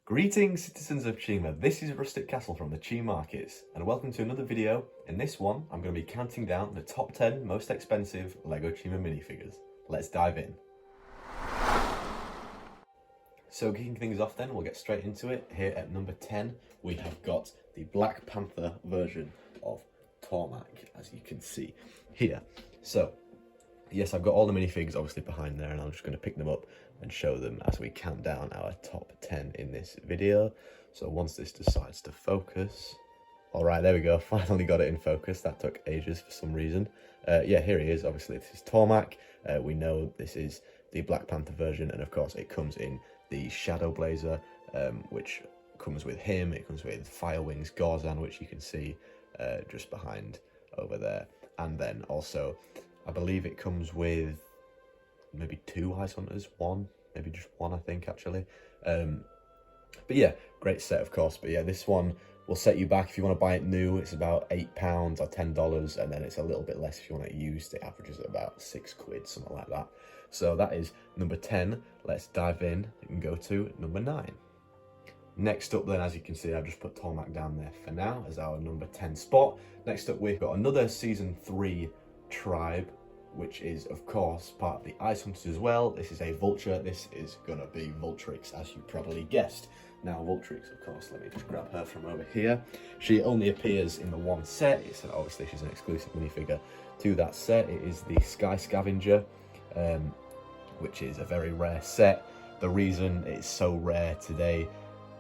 Greetings citizens of CHIMA, this is RusticCastle from the CHIMA Markets and welcome to another video. In this one I'm going to be counting down the top 10 most expensive LEGO CHIMA minifigures. Let's dive in. So kicking things off then, we'll get straight into it. Here at number 10 we have got the Black Panther version of Tormak, as you can see here. So yes, I've got all the minifigs obviously behind there and I'm just going to pick them up and show them as we count down our top 10 in this video. So once this decides to focus, all right, there we go, finally got it in focus. That took ages for some reason. Yeah, here he is. Obviously this is Tormak. We know this is the Black Panther version, and of course it comes in the Shadow Blazer, which comes with him. It comes with Firewings Gorzan, which you can see just behind over there, and then also I believe it comes with maybe 2 Ice Hunters, maybe just one, I think, actually. But yeah, great set, of course. But yeah, this one will set you back if you want to buy it new. It's about £8 or $10, and then it's a little bit less if you want it used. It averages at about £6, something like that. So that is number 10. Let's dive in and go to number 9. Next up then, as you can see, I've just put Tormak down there for now as our number 10 spot. Next up, we've got another Season 3 tribe, which is of course part of the Ice Hunters as well. This is a Vulture. This is gonna be Vultrix, as you probably guessed. Now Vultrix, of course, let me just grab her from over here. She only appears in the one set. It's obviously she's an exclusive minifigure to that set. It is the Sky Scavenger, which is a very rare set. The reason it's so rare today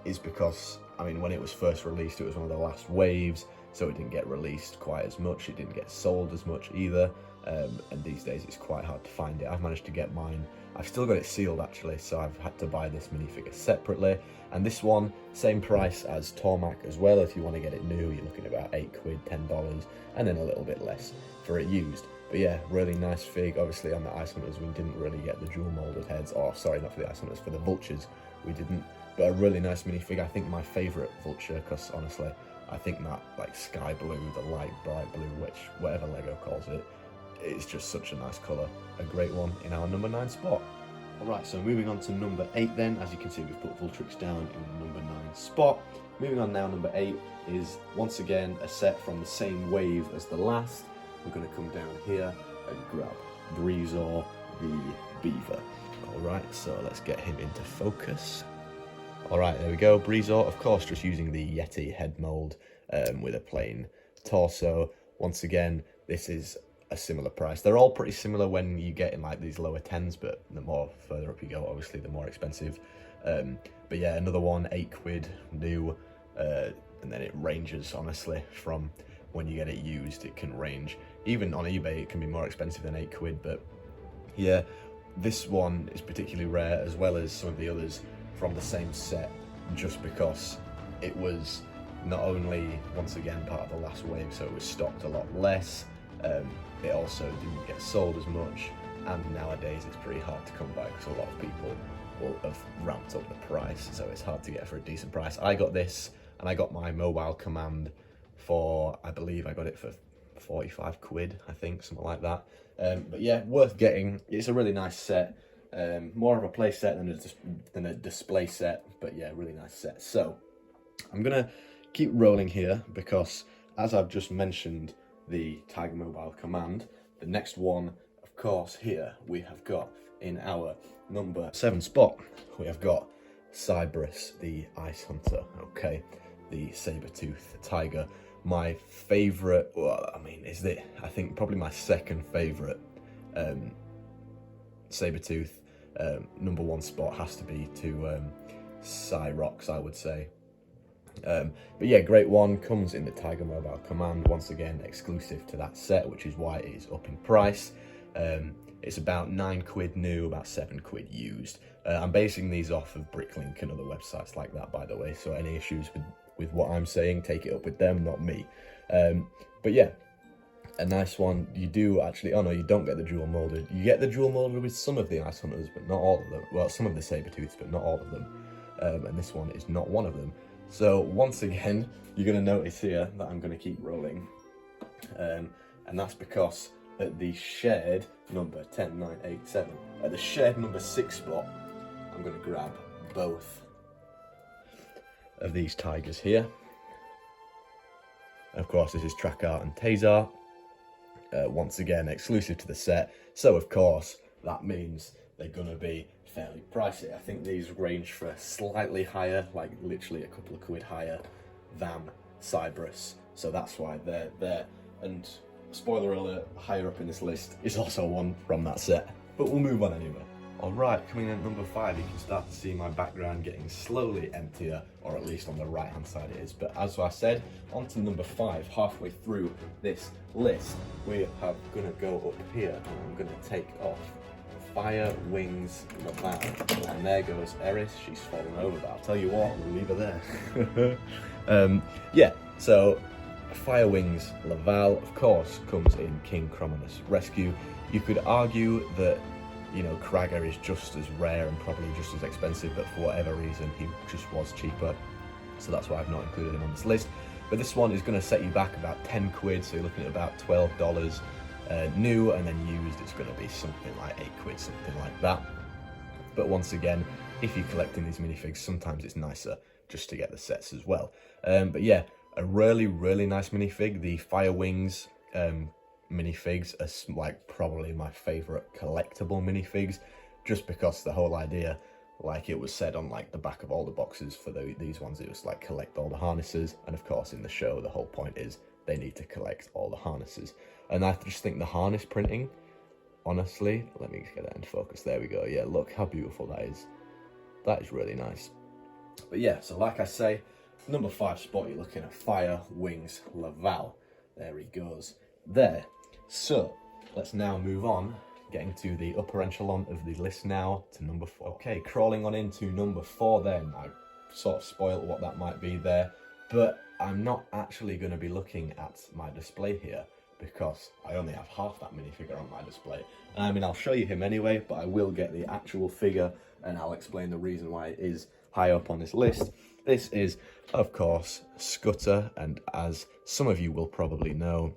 is because, I mean, when it was first released, it was one of the last waves, so it didn't get released quite as much. It didn't get sold as much either. And these days it's quite hard to find it. I've managed to get mine. I've still got it sealed actually, so I've had to buy this minifigure separately. And this one, same price as Tormak as well. If you want to get it new, you're looking at about £8, $10, and then a little bit less for it used. But yeah, really nice fig. Obviously on the Ice Hunters we didn't really get the dual molded heads, or sorry, not for the Ice Hunters, for the Vultures we didn't. But a really nice minifig. I think my favourite Vulture, because honestly, I think that like sky blue, the light bright blue, whatever LEGO calls it, it's just such a nice colour. A great one in our number 9 spot. Alright, so moving on to number 8 then. As you can see, we've put Vultrix down in the number 9 spot. Moving on now, number 8 is once again a set from the same wave as the last. We're going to come down here and grab Breezor the Beaver. Alright, so let's get him into focus. Alright, there we go. Breezor, of course, just using the Yeti head mould with a plain torso. Once again, this is a similar price. They're all pretty similar when you get in like these lower 10s, but the more further up you go, obviously the more expensive. But yeah, another one, £8 new, and then it ranges honestly from when you get it used. It can range, even on eBay it can be more expensive than £8, but yeah, this one is particularly rare, as well as some of the others from the same set, just because it was not only once again part of the last wave, so it was stocked a lot less. It also didn't get sold as much, and nowadays it's pretty hard to come by because a lot of people will have ramped up the price, so it's hard to get for a decent price. I got this, and I got my mobile command for, I believe I got it for £45, I think, something like that. But yeah, worth getting. It's a really nice set. More of a play set than a display set, but yeah, really nice set. So I'm gonna keep rolling here because, as I've just mentioned, the Tiger Mobile Command, the next one, of course, here we have got in our number 7 spot, we have got Cyberus the Ice Hunter, okay, the saber-toothed tiger. My favourite, well, I mean, I think probably my second favourite saber-tooth. Number 1 spot has to be to Cyrox, I would say. But yeah, great one. Comes in the Tiger Mobile Command, once again exclusive to that set, which is why it is up in price. It's about £9 new, about £7 used. I'm basing these off of Bricklink and other websites like that, by the way, so any issues with what I'm saying, take it up with them, not me. But yeah, a nice one. You do actually, oh no, you don't get the dual molded. You get the dual molded with some of the Ice Hunters, but not all of them. Well, some of the saber-tooths, but not all of them. And this one is not one of them. So once again, you're going to notice here that I'm going to keep rolling. And that's because at the shared number 10, 9, 8, 7, at the shared number 6 spot, I'm going to grab both of these tigers here. Of course, this is track art and tase art. Once again, exclusive to the set. So of course, that means they're gonna be fairly pricey. I think these range for slightly higher, like literally a couple of quid higher than Cyprus. So that's why they're there. And spoiler alert, higher up in this list is also one from that set. But we'll move on anyway. Alright, coming in at number 5, you can start to see my background getting slowly emptier, or at least on the right hand side it is. But as I said, on to number 5, halfway through this list, we are going to go up here and I'm going to take off Fire Wings Laval. And there goes Eris, she's fallen over, but I'll tell you what, we'll leave her there. Yeah, so Fire Wings Laval, of course, comes in King Crominus Rescue. You could argue that, you know, Kragger is just as rare and probably just as expensive, but for whatever reason he just was cheaper, so that's why I've not included him on this list. But this one is going to set you back about 10 quid, so you're looking at about $12 new, and then used it's going to be something like 8 quid, something like that. But once again, if you're collecting these minifigs, sometimes it's nicer just to get the sets as well. But yeah, a really nice minifig. The Fire Wings minifigs are like probably my favorite collectible minifigs, just because the whole idea, like it was said on like the back of all the boxes for these ones, it was like collect all the harnesses, and of course in the show the whole point is they need to collect all the harnesses. And I just think the harness printing, honestly, let me get that into focus, there we go, yeah, look how beautiful that is. That is really nice. But yeah, so like I say, number 5 spot, you're looking at Fire Wings Laval. There he goes there. So let's now move on, getting to the upper echelon of the list now, to number 4. Okay, crawling on into number 4 then. I sort of spoiled what that might be there, but I'm not actually going to be looking at my display here because I only have half that minifigure on my display. I mean, I'll show you him anyway, but I will get the actual figure and I'll explain the reason why it is high up on this list. This is, of course, Scooter, and as some of you will probably know,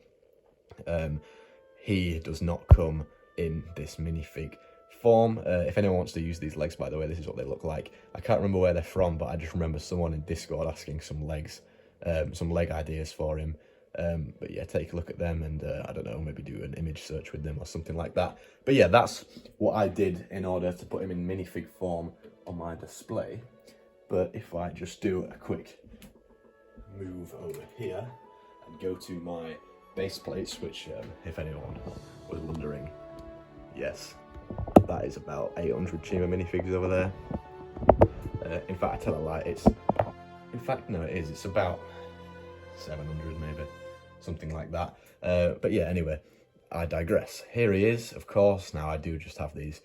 he does not come in this minifig form. If anyone wants to use these legs, by the way, this is what they look like. I can't remember where they're from, but I just remember someone in Discord asking some leg ideas for him. But yeah, take a look at them and I don't know, maybe do an image search with them or something like that. But yeah, that's what I did in order to put him in minifig form on my display. But if I just do a quick move over here and go to my base plates, which if anyone was wondering, yes, that is about 800 CHIMA minifigs over there. In fact, I tell a lie, it's about 700 maybe, something like that. But yeah, anyway, I digress. Here he is, of course. Now I do just have these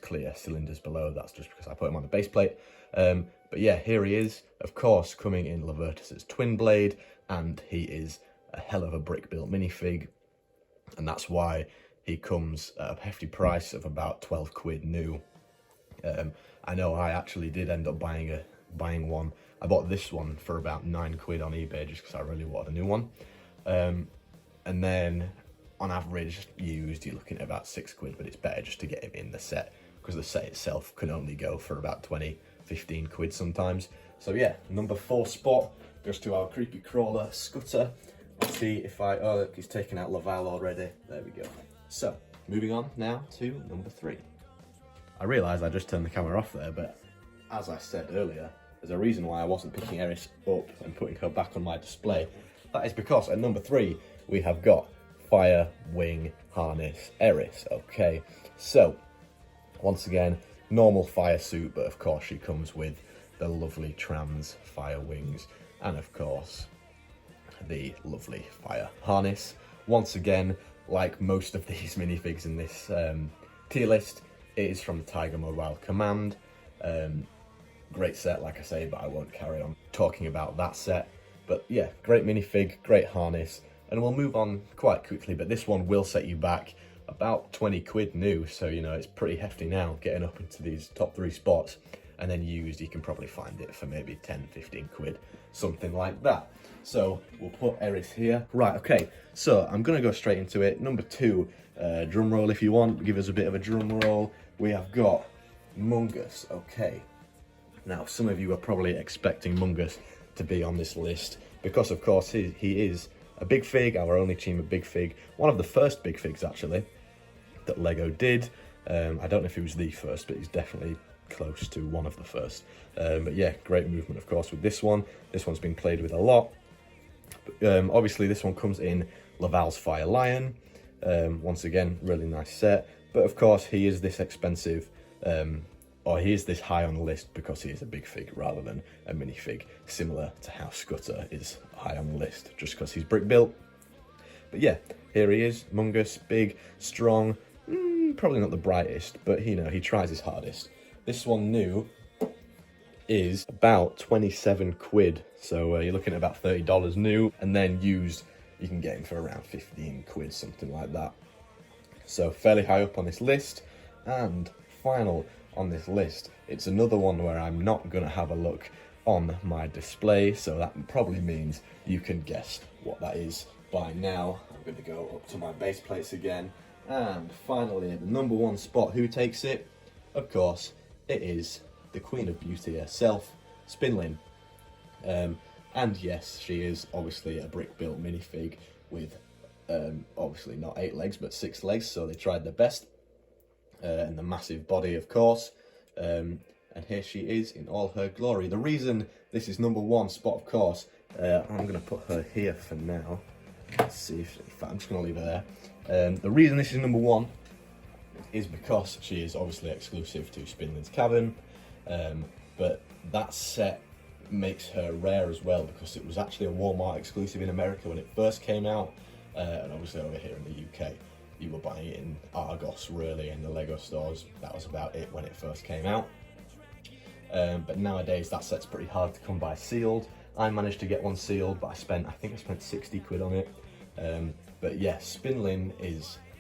clear cylinders below. That's just because I put him on the base plate. But yeah, here he is, of course, coming in Lavertus's twin blade, and he is a hell of a brick built minifig, and that's why he comes at a hefty price of about 12 quid new. I know I actually did end up buying one. I bought this one for about 9 quid on eBay just because I really wanted a new one. And then on average used, you're looking at about 6 quid, but it's better just to get him in the set because the set itself can only go for about 15 quid sometimes. So yeah, number 4 spot goes to our creepy crawler Scooter. Let's see if oh look, he's taken out Laval already. There we go. So moving on now to number 3. I realised I just turned the camera off there, but as I said earlier, there's a reason why I wasn't picking Eris up and putting her back on my display. That is because at number 3 we have got Fire Wing Harness Eris. Okay, so once again, normal fire suit, but of course she comes with the lovely trans fire wings and of course the lovely fire harness. Once again, like most of these minifigs in this tier list, it is from the Tiger Mobile Command. Great set, like I say, but I won't carry on talking about that set. But yeah, great minifig, great harness, and we'll move on quite quickly, but this one will set you back about 20 quid new, so you know, it's pretty hefty now, getting up into these top 3 spots, and then used, you can probably find it for maybe 10-15 quid, something like that. So we'll put Eris here. Right, okay, so I'm gonna go straight into it. Number 2, drum roll if you want, give us a bit of a drum roll. We have got Mongus, okay. Now, some of you are probably expecting Mongus to be on this list because, of course, he is a big fig, our only CHIMA big fig, one of the first big figs actually that Lego did. I don't know if he was the first, but he's definitely close to one of the first. But yeah, great movement, of course, with this one. This one's been played with a lot. Obviously, this one comes in Laval's Fire Lion. Once again, really nice set. But of course, he is this expensive, or he is this high on the list because he is a big fig rather than a minifig, similar to how Scooter is high on the list just because he's brick built. But yeah, here he is, Mongus, big, strong, probably not the brightest, but you know, he tries his hardest. This one new is about 27 quid, so you're looking at about $30 new, and then used you can get him for around 15 quid, something like that. So fairly high up on this list. And final on this list, it's another one where I'm not going to have a look on my display, so that probably means you can guess what that is by now. I'm going to go up to my base plates again, and finally the number one spot, who takes it? Of course, it is the Queen of Beauty herself, Spinlyn. And yes, she is obviously a brick-built minifig with obviously not 8 legs, but 6 legs, so they tried their best. And the massive body, of course. And here she is in all her glory. The reason this is number one spot, of course, I'm going to put her here for now. Let's see if I'm just going to leave her there. The reason this is number one is because she is obviously exclusive to Spinlyn's Cavern. But that set makes her rare as well because it was actually a Walmart exclusive in America when it first came out, and obviously over here in the UK you were buying it in Argos, really, in the Lego stores. That was about it when it first came out. But nowadays that set's pretty hard to come by sealed. I managed to get one sealed, but I think I spent 60 quid on it. But yeah, Spinlyn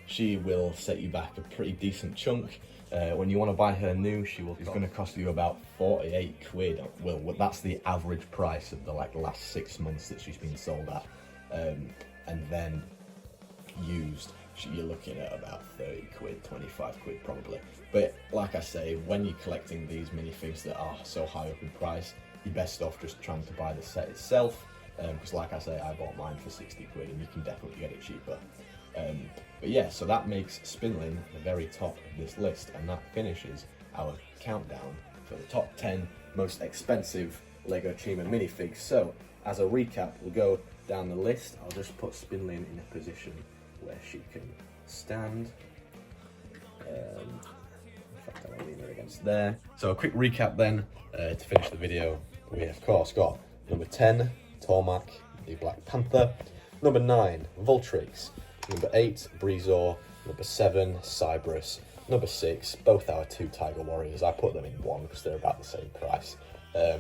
she will set you back a pretty decent chunk. When you want to buy her new, it's going to cost you about 48 quid. Well, that's the average price of the last 6 months that she's been sold at. And then used, you're looking at about 30 quid, 25 quid probably. But like I say, when you're collecting these minifigs that are so high up in price, you're best off just trying to buy the set itself. Because like I say, I bought mine for 60 quid and you can definitely get it cheaper. But yeah, so that makes Spinlyn the very top of this list, and that finishes our countdown for the top 10 most expensive Lego CHIMA minifigs. So as a recap, we'll go down the list. I'll just put Spinlyn in a position where she can stand. In fact, I'll lean her against there. So a quick recap then, to finish the video. We of course got number 10, Tormac, the Black Panther. Number 9, Vultrix. Number 8, Breezor. Number 7, Cyberus. Number 6, both our 2 Tiger Warriors. I put them in one because they're about the same price.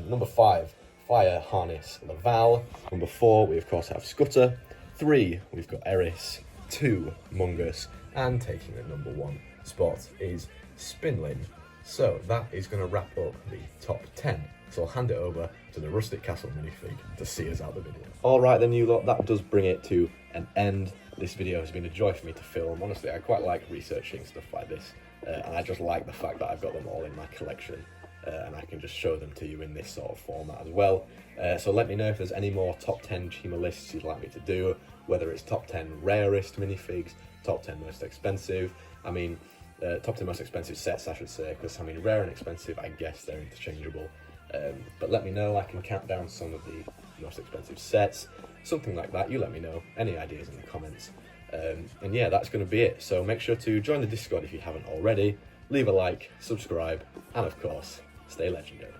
Number 5, Fire Harness Laval. Number 4, we of course have Scooter. 3, we've got Eris. 2, Mongus. And taking the number 1 spot is Spinlyn. So that is going to wrap up the top 10. So I'll hand it over to the RusticCastle minifig to see us out the video. Alright then, you lot, that does bring it to an end. This video has been a joy for me to film. Honestly, I quite like researching stuff like this. And I just like the fact that I've got them all in my collection. And I can just show them to you in this sort of format as well. So let me know if there's any more top 10 CHIMA lists you'd like me to do. Whether it's top 10 rarest minifigs, top 10 most expensive. I mean, top 10 most expensive sets, I should say. Because, I mean, rare and expensive, I guess they're interchangeable. But let me know, I can count down some of the most expensive sets, something like that. You let me know, any ideas in the comments. And yeah, that's going to be it. So make sure to join the Discord if you haven't already, leave a like, subscribe, and of course, stay legendary.